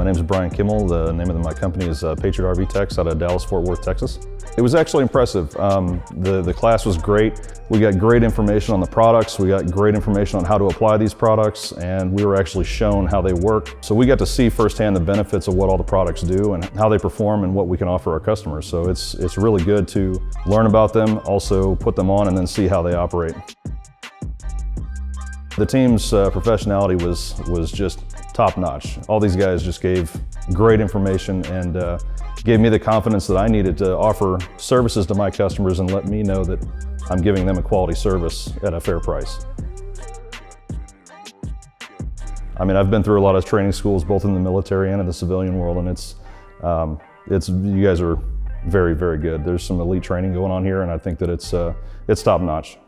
name is Brian Kimmel. The name of my company is Patriot RV Techs out of Dallas, Fort Worth, Texas. It was actually impressive. The class was great. We got great information on the products. We got great information on how to apply these products, and we were actually shown how they work. So we got to see firsthand the benefits of what all the products do and how they perform and what we can offer our customers. So it's really good to learn about them, also put them on, and then see how they operate. The team's professionality was just top-notch. All these guys just gave great information and gave me the confidence that I needed to offer services to my customers and let me know that I'm giving them a quality service at a fair price. I mean, I've been through a lot of training schools, both in the military and in the civilian world, and you guys are very, very good. There's some elite training going on here, and I think that it's top-notch.